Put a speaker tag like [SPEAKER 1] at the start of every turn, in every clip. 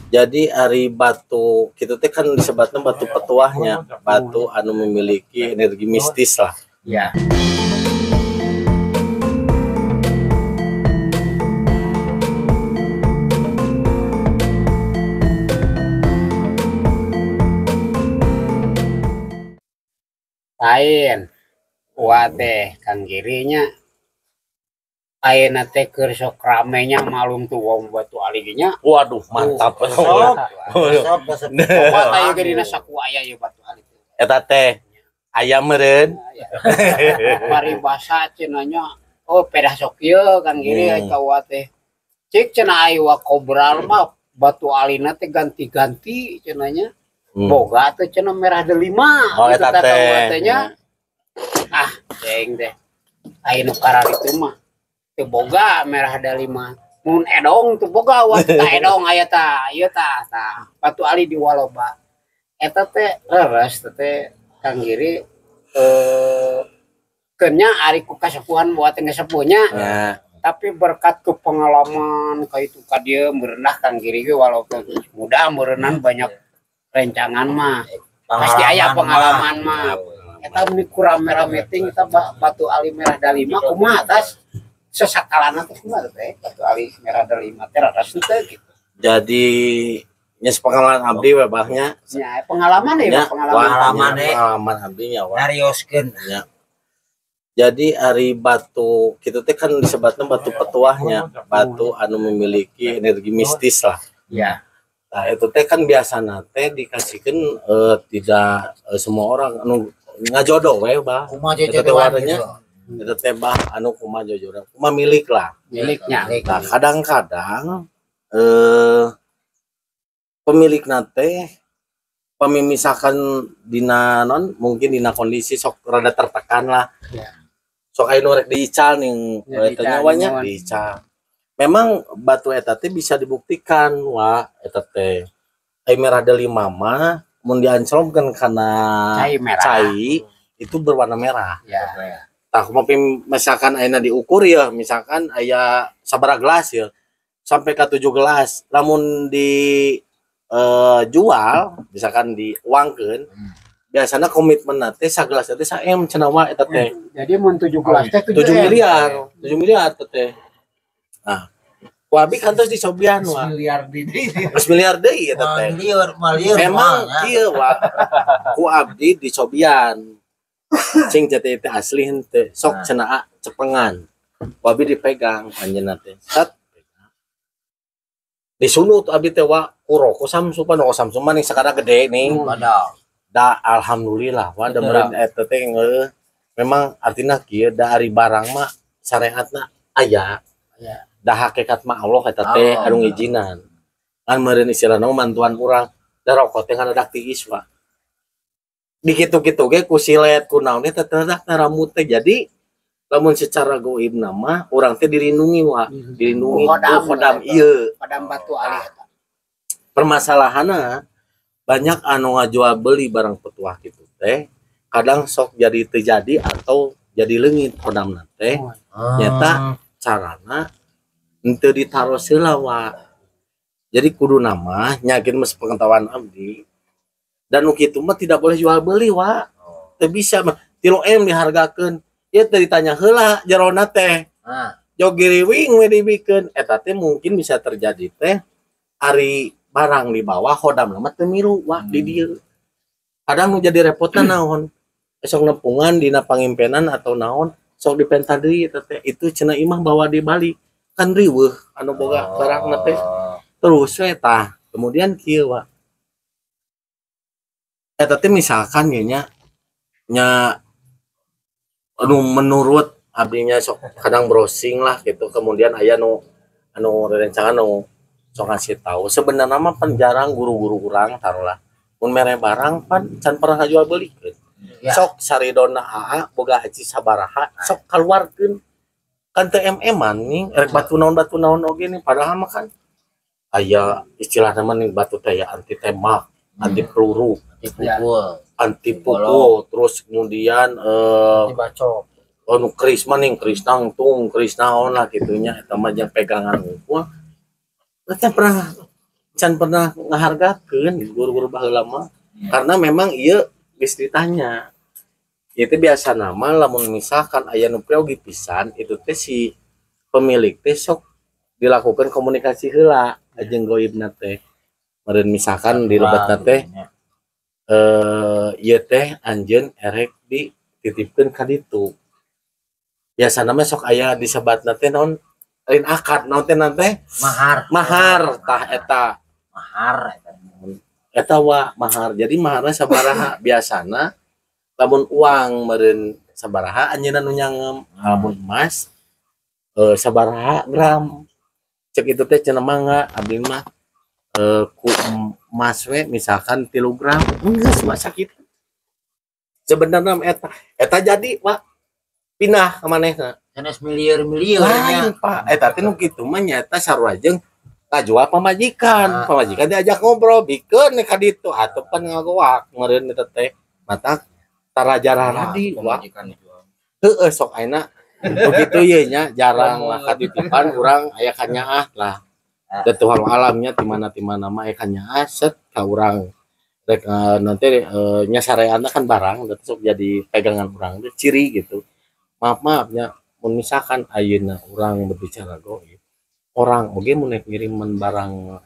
[SPEAKER 1] Jadi ari batu kitu teh kan disebutna batu petuahnya, batu anu memiliki energi mistis lah.
[SPEAKER 2] Ya. Lain teh kan girinya ayeuna teh keur sok ramenya malum tuh wong batu alinya.
[SPEAKER 1] Waduh, mantap.
[SPEAKER 2] Sok aya ge dina saku aya ieu batu ali.
[SPEAKER 1] Eta teh aya meureun.
[SPEAKER 2] Paribasa cenanya oh pedah sok ieu kan giri kawa teh. Cik cenah aya kobral mah batu alina teh ganti-ganti cenanya. Boga teh cenah merah delima.
[SPEAKER 1] Oh eta teh.
[SPEAKER 2] Ah, ceng teh. Aya nu karar itu mah teu boga merah delima. Mun edong teu boga waktu ta edong aya ta, ieu ta batu ali di waloba. Eta teh leres teh Kang Giri kenya ari ku kasepuhan buat teh sepuhnya. Tapi berkat ke pengalaman kayak itu ka dieu merendah Kang Giri ge walaupun muda meureunnan banyak rencangan mah pasti aya pengalaman mah eta kurang merah meeting kita batu ali merah dalima kumaha tas sesakalana teh kumaha teh batu ali merah dalima teh rada teh gitu.
[SPEAKER 1] Jadi nyes pengalaman abdi we bahnya
[SPEAKER 2] nya pengalaman ya
[SPEAKER 1] pengalaman abdi nya wa
[SPEAKER 2] nyarioskeun
[SPEAKER 1] nya. Jadi ari batu kitu teh kan disebutna batu petuahnya, batu anu memiliki energi mistis lah.
[SPEAKER 2] Ya.
[SPEAKER 1] Nah, itu teh kan biasana teh dikasihkan tidak semua orang anu ngajodoh we bah.
[SPEAKER 2] Kumaha jodohannya?
[SPEAKER 1] Itu teh bah anu kumaha jodoh. Kumaha milik lah.
[SPEAKER 2] Miliknya.
[SPEAKER 1] Nah, kadang-kadang pemilikna teh misalkan dina mungkin dina kondisi sok rada tertekan lah.
[SPEAKER 2] Ya.
[SPEAKER 1] Sok aya nu rek diical ning eta nyawanya diical. Memang batu eta teh bisa dibuktikan wah eta teh ai merah delima mah mun dianclomkeun kana cai itu berwarna merah.
[SPEAKER 2] Ya.
[SPEAKER 1] Tah misalkan ayeuna diukur ya, misalkan aya sabaraha gelas ya. Sampai ka 7 gelas. Lamun di jual misalkan diuangkeun biasanya komitmen teh sagelas teh saem cenah wa eta teh.
[SPEAKER 2] Jadi mun 7 gelas teh
[SPEAKER 1] 7 miliar. 7 miliar teh. Nah, ku abi kantos dicobian wa.
[SPEAKER 2] Miliar
[SPEAKER 1] deui eta teh. Memang kieu wa. Ku abdi dicobian. Cing teh asli henteu. Sok cenah cepengan. Ku abi dipegang anjeunna teh. Sat disunut abdi teh wa ku roko Samsu pan roko Samsu mah ning sakana gede ning. Da alhamdulillah wa da meureun eta teh memang artina kieu da ari barang mah syariatna aya. Da hakikat mah Allah eta teh anu ngijinan. Kan meureun istilahna mantuan urang da rokok teh kana dak tiis wa. Di kitu-kitu ge ku silet ku naon teh teudak rambut teh jadi lamun secara goib nama urang teh dilindungi wa, dilindungi kodam ieu.
[SPEAKER 2] Kodam batu ali eta.
[SPEAKER 1] Permasalahanna banyak anu ngajual beli barang petuah gitu teh kadang sok jadi terjadi atau jadi leungit kodamna teh nyata carana henteu ditaruh heula wa. Jadi kudu nama nyakin mes pengetahuan abdi dan nu kitu mah tidak boleh jual beli wa. Teu bisa mah 3M dihargakeun ieu teh ditanya heula jerona teh jogiriwing we dibikeun eta teh mungkin bisa terjadi teh ari barang di bawah hodam lama teu milu wah di dieu. Kadang nu jadi repotna naon? Esok nepungan dina pangimpenan atau naon sok dipenta deui eta teh itu cenah imah bawa di Bali kan riweuh anu boga barangna teh. Terus we tah kemudian kieu wa. Eta teh misalkan nya anu menurut abdinya sok kadang browsing lah gitu kemudian aya nu rerencangan nu sok ngasih tahu sebenarnya mah pan jarang guru-guru urang taruhlah mun mere barang pan can pernah jual belikeun sok saridona aa boga haji sabaraha sok kaluarkeun kan teu em-eman nih rek batu naon oge nih padahal mah kan aya istilahna mah ning batu teh anti tembak anti peluru anti pukul terus kemudian
[SPEAKER 2] dibacok
[SPEAKER 1] nu keris mah ning keris nangtung keris naon lah kitunya eta mah jeung pegangan wah kan pernah can pernah ngahargakeun guru-guru baheula mah karena memang ieu geus ditanya itu biasa nama lamun misalkan aya nu priogi pisan itu teh si pemilik teh sok dilakukan komunikasi heula jeung goibna teh meureun misalkan di lebetna teh ieu teh anjeun erek dititipkeun ka ditu biasana mah sok aya disebatna teh naon lain akad naon teh nanti mahar tah eta mahar eta wa mahar jadi maharna sabaraha biasana lamun uang meureun sabaraha anjeunna nu nyangem lamun emas sabaraha gram cek itu teh cenah mangga abdi mah ku emas we misalkan 3 gram geus wa sakitu sebenarnya eta jadi wa pindah ka manehna
[SPEAKER 3] sanes miliar
[SPEAKER 1] lain Pak eta teh nu kitu mah nyata sarua jeung kajual pamajikan diajak ngobrol bikeun ka ditu atupan ngagoak meureun eta teh mata tarajarah radi wah heueuh sok ayeuna begitu ye nya jarang lah katitipan urang aya kanyaah lah Tuhan alamnya di mana mah aya kanyaah set ka urang rek nanti nya sareana kan barang da sok jadi pegangan urang teh ciri gitu maaf-maafnya misalkan ayeuna urang berbicara goib orang oge mun ngiriman barang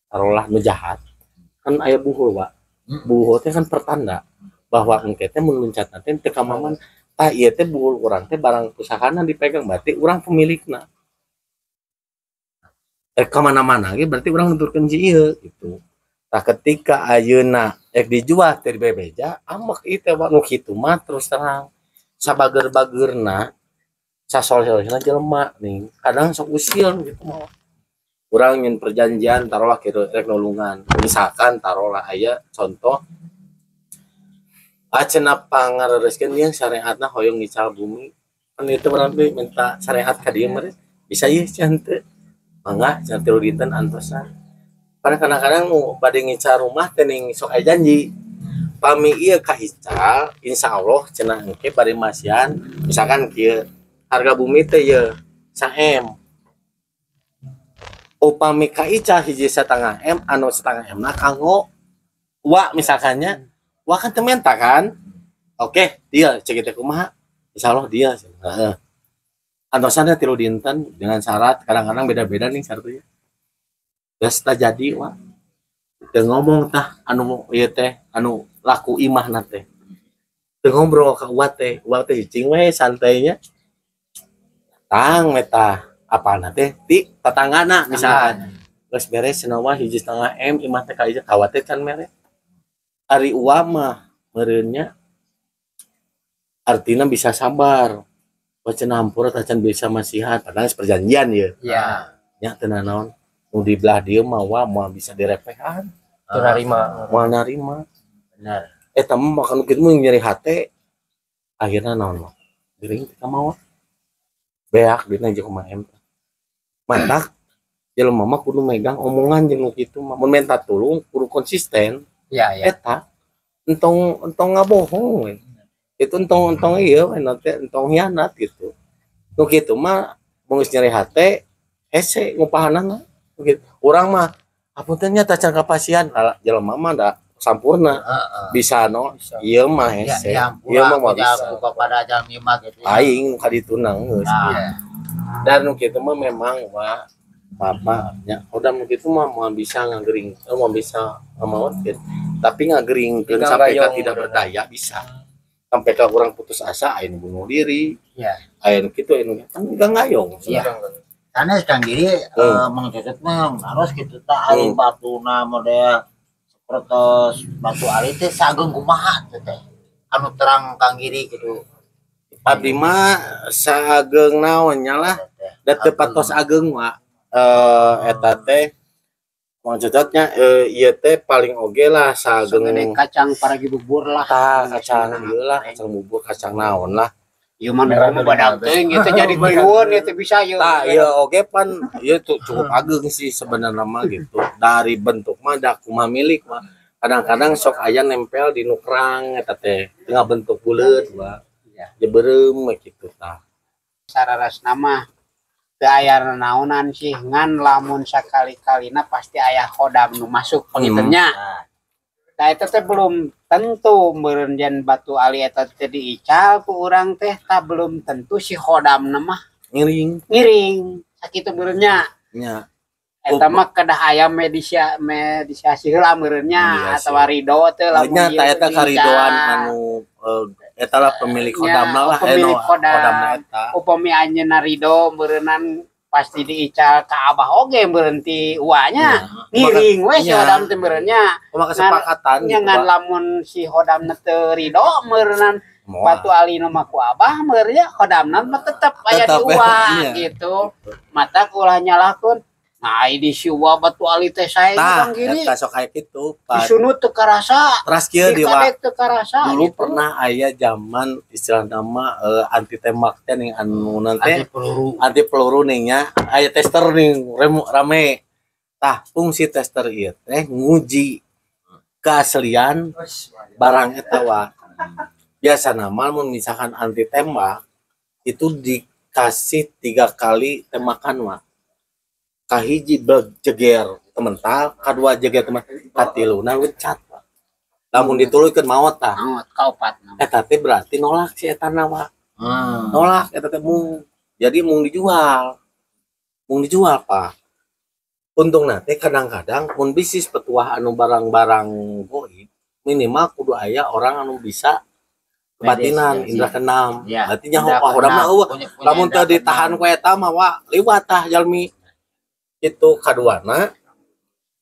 [SPEAKER 1] taruhlah nu jahat kan aya buhul wa buhul teh kan pertanda bahwa engke teh mun luncat teh teu ka maman tah ieu teh buhul urang teh barang pusakana dipegang berarti urang pemilikna ka mana-mana ge berarti urang nuturkeun ji ieu gitu tah ketika ayeuna dijual teh di bebeja amek ieu teh nu kitu mah terus terang sabager-bageurna sasoleh-solehna jelema nih kadang sok usil gitu mah urang nyen perjanjian taruhlah kitu rek nulungan misalkan taruhlah aya contoh acenah pangarereskeun yang syariatna hoyong ngical bumi kan itu berarti minta syariat ka dieu mah bisa ieu can teu mangga can 3 dinten antosan pada kadang-kadang nu bade ngical rumah teh ning sok aya janji pami ieu ka ical insyaallah cenah engke bade masian misalkan kieu harga bumi teh ya 1M upami ka ical hiji 1/2 M anu 1/2 M na kanggo wa misalkannya wa kan tementa kan oke dia cek itu kumaha insyaallah dia heeh antosannya 3 dinten dengan syarat kadang-kadang beda-beda nih syaratnya geus tah jadi wa teu ngomong tah anu ieu teh anu laku imahna teh teu ngobrol ka wa teh cicing we santainya tang meta apa nanti di tetanggana misalkan geus beres cenah hiji 1/2 M imah teh ka ieu khawatir can mere ari uam mah meureunnya artina bisa sabar cenah hampura tah can bisa masihat padahal perjanjian ye
[SPEAKER 2] ya
[SPEAKER 1] nya teu naon nu di belah dieu mah wa moal bisa direpehan
[SPEAKER 3] teu narima
[SPEAKER 1] moal narima
[SPEAKER 3] benar
[SPEAKER 1] eta mah makan kitu mah nyeri hate akhirna naon mah geuring teh mau beak dina jeung kumaha em mantak jelema mah kudu megang omongan jeung nu kitu mah mun minta tulung kudu konsisten
[SPEAKER 2] ya
[SPEAKER 1] eta entong ngabohong we itu entong ieu we nanti entong hianat gitu nu kitu mah mun geus nyeri hate hese ngupahanana gitu urang mah apunten nya tah can kapasian jelema mah da sampurna bisa no ieu mah hese ieu mah bisa
[SPEAKER 3] pada jam 5 gitu
[SPEAKER 1] aing ka ditunang geus dan nu kitu mah memang wa apa nya udah nu kitu mah moal bisa ngagering moal bisa ngamaot gitu tapi ngageringkeun sampai ka tidak berdaya bisa sampai ka kurang putus asa aya bunuh diri
[SPEAKER 2] ya
[SPEAKER 1] aya nu kitu aya nu kan enggak ngayong
[SPEAKER 3] sanes kang diri mangcocot mah harus kitu tah ari batuna model sapertos batu ari teh sageng kumaha teh anu terang kang giri gitu
[SPEAKER 1] abdi mah sageng naon nya lah da teu patos ageng wa eta teh mangcocotnya ieu teh paling oge lah sageng
[SPEAKER 2] kacang paragi bubur lah
[SPEAKER 1] kacang ieu lah kacang bubur kacang naon lah
[SPEAKER 2] ieu mah badak teh gitu jadi tiluan ieu teh bisa ieu
[SPEAKER 1] tah ieu oge pan ieu cukup ageng sih sebenarnya mah gitu dari bentuk mah da kumaha milik mah kadang-kadang sok aya nempel di nukrang eta teh tengah bentuk buleut wa jebeureum kitu tah
[SPEAKER 2] sararasna mah teu aya naonan sih ngan lamun sakali-kalina pasti aya khodam nu masuk pengitnya. Nah eta teh belum tentu meureun jan batu ali eta teh diical ku urang teh ta belum tentu si khodamna mah ngiring sakitu meureunnya.
[SPEAKER 1] Nya.
[SPEAKER 2] Eta mah kedah aya mediasi heula meureunnya atawa ridho teh lamun
[SPEAKER 1] nya ta eta karidoan anu eta lah pemilik khodamna lah
[SPEAKER 2] pemilik khodamna eta. Upami anjeunna ridho meureunan pasti diical ka abah oge meureun ti uanya ngiring we si khodam teh meureunnya.
[SPEAKER 1] Kumaha kesepakatan
[SPEAKER 2] gitu. Ngan lamun si khodamna teu ridho meureunan batu alina mah ku abah meureunnya khodamna mah tetep aya di uang gitu. Mata ku ulah nyalahkeun. Nah, di siwa batu ali teh sae Kang Giri.
[SPEAKER 1] Tah sok aya kitu, Pak.
[SPEAKER 2] Disunut teu karasa.
[SPEAKER 1] Teras kieu di
[SPEAKER 2] teu karasa.
[SPEAKER 1] Dulu gitu. Pernah aya zaman istilah nama anti tembak teh ning anu teh anti peluru ning nya aya tester ning rame. Tah fungsi tester ieu teh nguji keaslian barang eta wa. Biasana mah mun misalkan anti tembak itu dikasih 3 kali tembakan mah. Kahiji jeger temental, kadua jeger temen, katiluna wencat. Lamun dituluykeun maot tah.
[SPEAKER 2] Maot kaopat.
[SPEAKER 1] Eta teh berarti nolak si eta nama. Nolak eta teh mung. Jadi mung dijual. Mung dijual, Pak. Untungna teh kadang-kadang mun bisnis petuah anu barang-barang goib, minimal kudu aya orang anu bisa kebatinan indra keenam. Artinya hodamna eueuh. Lamun teu ditahan ku eta mah liwat tah jalmi. Itu kaduana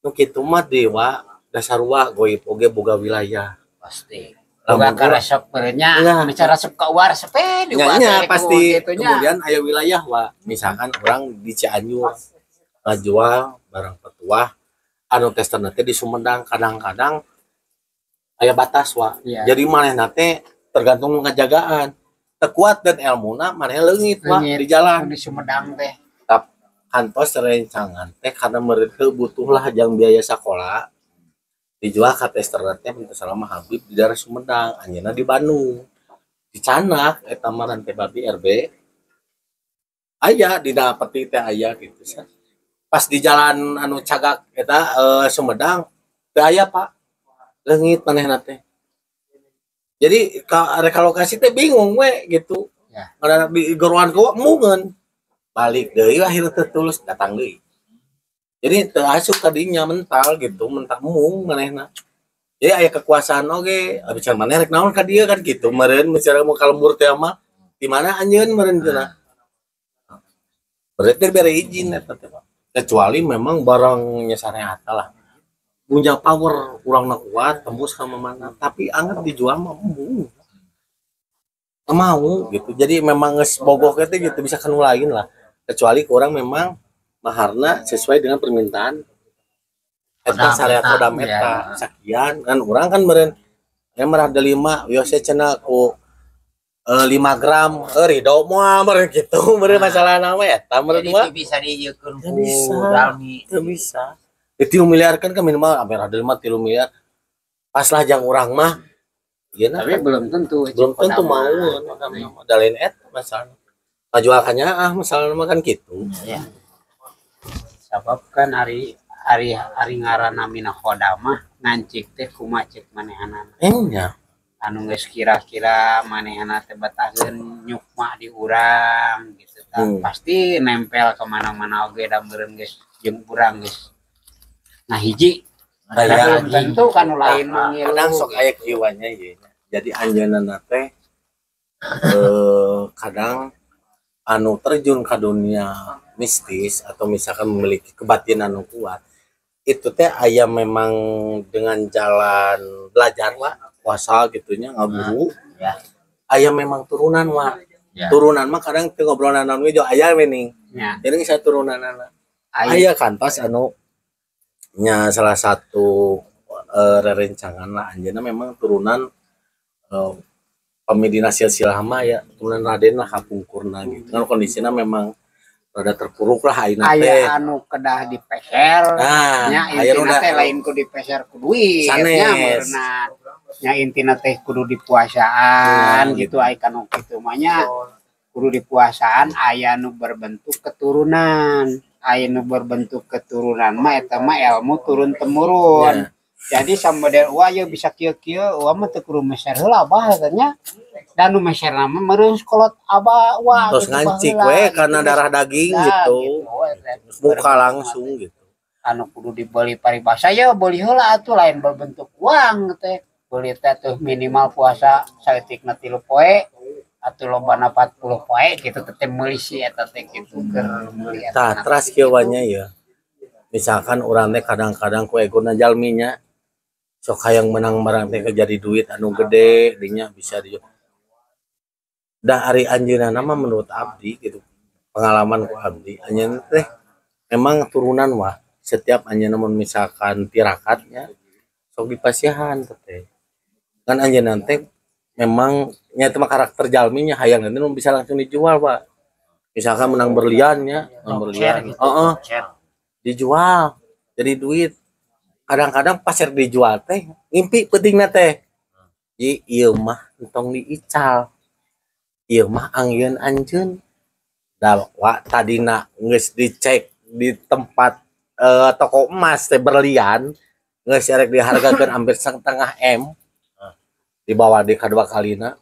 [SPEAKER 1] nu kitu mah dewa dasarua goib oge boga wilayah
[SPEAKER 2] pasti boga karesep beureunya bicara resep ka uar sepe di
[SPEAKER 1] nya pasti kemudian aya wilayah wa misalkan orang di Cianjur ngajual barang petuah anu testerna teh di Sumedang kadang-kadang aya batas wa jadi manehna teh tergantung ngajagaan teu kuat dan elmuna maneh leungit wa di jalan
[SPEAKER 2] di Sumedang teh
[SPEAKER 1] kantos rencangan teh karena mereka butuhlah jang biaya sekolah dijual ke tester teh minta salama Habib di daerah Sumedang anjeunna di Bandung di Canak eta mah teh babi RB aya dina peti teh aya gitu pas di jalan anu cagak eta Sumedang teu aya Pak leungit manehna teh jadi rekalokasi teh bingung we gitu ada di goruan ku mungeun balik deui akhirnya tertulis datang deui. Jadi teu asup tadinya mental gitu, mentak mung manehna. Jadi aya kekuasaan oge, abi can maneh rek naon ka dieu kan gitu. Meureun misalnya mau kalembur teh mah di mana anjeun meureun cenah. Berarti bere izin eta teh, kecuali memang barangnya syariat lah. Punya power urangna kuat tembus ka mana, tapi anggap dijual mah mung. Mau gitu. Jadi memang geus bogoh teh gitu bisa kanu lain lah. Kecuali kurang memang maharna sesuai dengan permintaan eta syariat hodam eta sakian kan urang kan meureun merah ada 5 yose cenah ku 5 gram ridho moal meureun kitu meureun masalah nama eta meureun mah
[SPEAKER 3] bisa dijiekeun ku
[SPEAKER 1] dalmi teu bisa 3 miliar kan minimal merah ada 5 3 miliar pas lah jang urang mah ieu
[SPEAKER 2] tapi belum tentu
[SPEAKER 1] mau da lain eta masalah majualkannya masalah kan gitu
[SPEAKER 2] ya. Sabab kan hari ngaranna mina khodamah ngancik teh kumaha cek manehanana
[SPEAKER 1] nya
[SPEAKER 2] anu geus kira-kira manehana teh bataheun nyukma di urang gitu pasti nempel ke mana-mana oge da meureun geus jeung urang geus nah hiji aya tentu kan lain ngilu
[SPEAKER 1] kadang sok aya kieuanya ieu jadi anjeunna teh kadang anu terjun ke dunia mistis atau misalkan memiliki kebatinan anu kuat itu teh aya memang dengan jalan belajar wa puasa gitunya ngaburu aya memang turunan wa turunan mah kadang teu ngobrolan anu jo aya we ning jadi saya turunanana aya kantos anu nya salah satu rerencangan lah anjeunna memang turunan pemidina silsilah mah ya turunan Raden lah kapungkurna gitu kan kondisinya memang rada terpuruk lah ayeuna teh
[SPEAKER 2] aya anu kedah dipeser nya intina teh lain ku dipeser ku duit nya meurna nya intina teh kudu dipuasaan gitu ai kanu kitu mah nya kudu dipuasaan aya nu berbentuk keturunan. Aya nu berbentuk keturunan mah eta mah ilmu turun temurun. Jadi samodel wah ya bisa kieu-kieu wah mah teu kudu meser heula bah katanya. Dan nu meser nama meureun kolot abah wah
[SPEAKER 1] terus ngancik we karena darah daging gitu. Muka langsung gitu.
[SPEAKER 2] Anu kudu dibeli paribasa ya beli heula atuh lain berbentuk uang teh. Beli teh tuh minimal puasa saeutikna 3 poe atau lombana 40 poe gitu teh meuli si eta teh kitu keur meuli
[SPEAKER 1] eta. Tah teras kieu nya ya. Misalkan urang teh kadang-kadang ku egona jalminya sok hayang menang barang teh jadi duit anu gede dinya bisa di dah ari anjeunna mah menurut abdi gitu pengalaman ku abdi anjeun teh memang turunan wah setiap anjeunna mun misalkan tirakatnya sok dipasihan teh kan anjeunna teh memang nya teh karakter jalminya hayang nanti bisa langsung dijual Pak misalkan menang berliannya menang berlian dijual jadi duit kadang-kadang pasir dijual teh ngimpi pentingna teh ieu mah entong diical ieu mah anggeun anjeun da wa tadina geus dicek di tempat toko emas teh berlian geus erek dihargakeun hampir 1,5 M dibawa di kadua kalina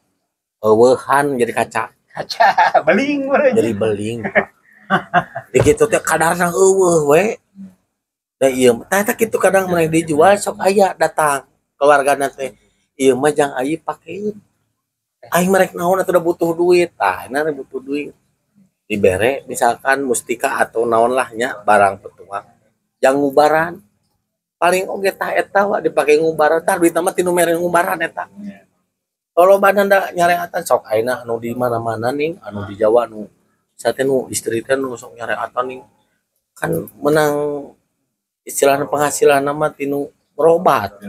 [SPEAKER 1] eueuhan jadi kaca
[SPEAKER 2] beling
[SPEAKER 1] jadi beling di kitu teh kadarna eueuh we da ieu tah kitu kadang mulai dijual sok aya datang keluargana teh ieu mah jang ayi pakeun aing merek naon atuh butuh duit tah na butuh duit dibere misalkan mustika atau naon lah nya barang petuang yang ngubaran paling oge tah eta wa dipake ngubaran tah duit mah tinu mere ngubaran eta kalau badanda nyareatan sok ayeuna anu di mana-mana nih anu di Jawa anu sate nu istri teh nu sok nyareatan nih kan menang istilahna penghasilan mah tinu berobat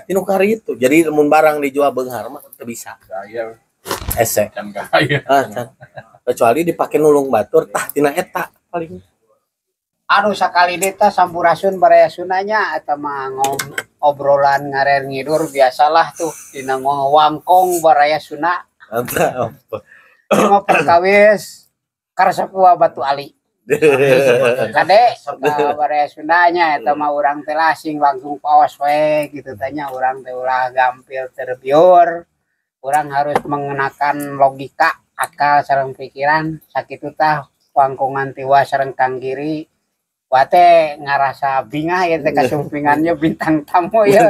[SPEAKER 1] tinu kari itu jadi mun barang dijual beunghar mah teu bisa ese can kaya kecuali dipake nulung batur tah tina eta paling
[SPEAKER 2] aduh sakali deui teh sampurasun baraya sunanya eta mah obrolan ngarer ngidur biasalah tuh dina ngowangkong baraya suna
[SPEAKER 1] apa
[SPEAKER 2] cuma perkawis karsapua Batu Ali kade baraya sunanya eta mah urang teh lasing langsung paos we gitu tanya urang teh ulah gampil terbiur urang harus mengenakan logika akal sareng pikiran sakitu tah wangkongan tiwa sareng Kang Giri wate ngarasa bingah ya teh kasumpingannya bintang tamu ya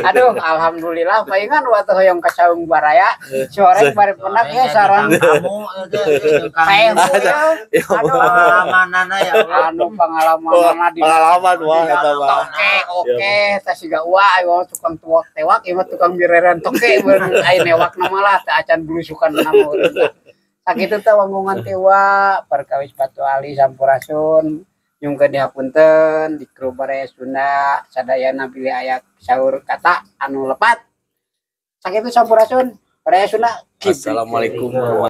[SPEAKER 2] aduh alhamdulillah paingan wate hoyong ka saung baraya sore bare penak ya sareng tamu pengalamanana ya anu pengalamanana di
[SPEAKER 1] pengalaman wah eta mah
[SPEAKER 2] oke teh siga uah aya tukang tuak tewak ieu tukang bireran toke beun aya newakna mah lah teh acan blusukan namun sakitu teh wanggongan tewa perkawis Batu Ali sampurasun yung kadihapunten di kru baraya Sunda sadayana pilih aya saur kata anu lepat sakitu sampurasun baraya Sunda
[SPEAKER 1] assalamualaikum warahmatullahi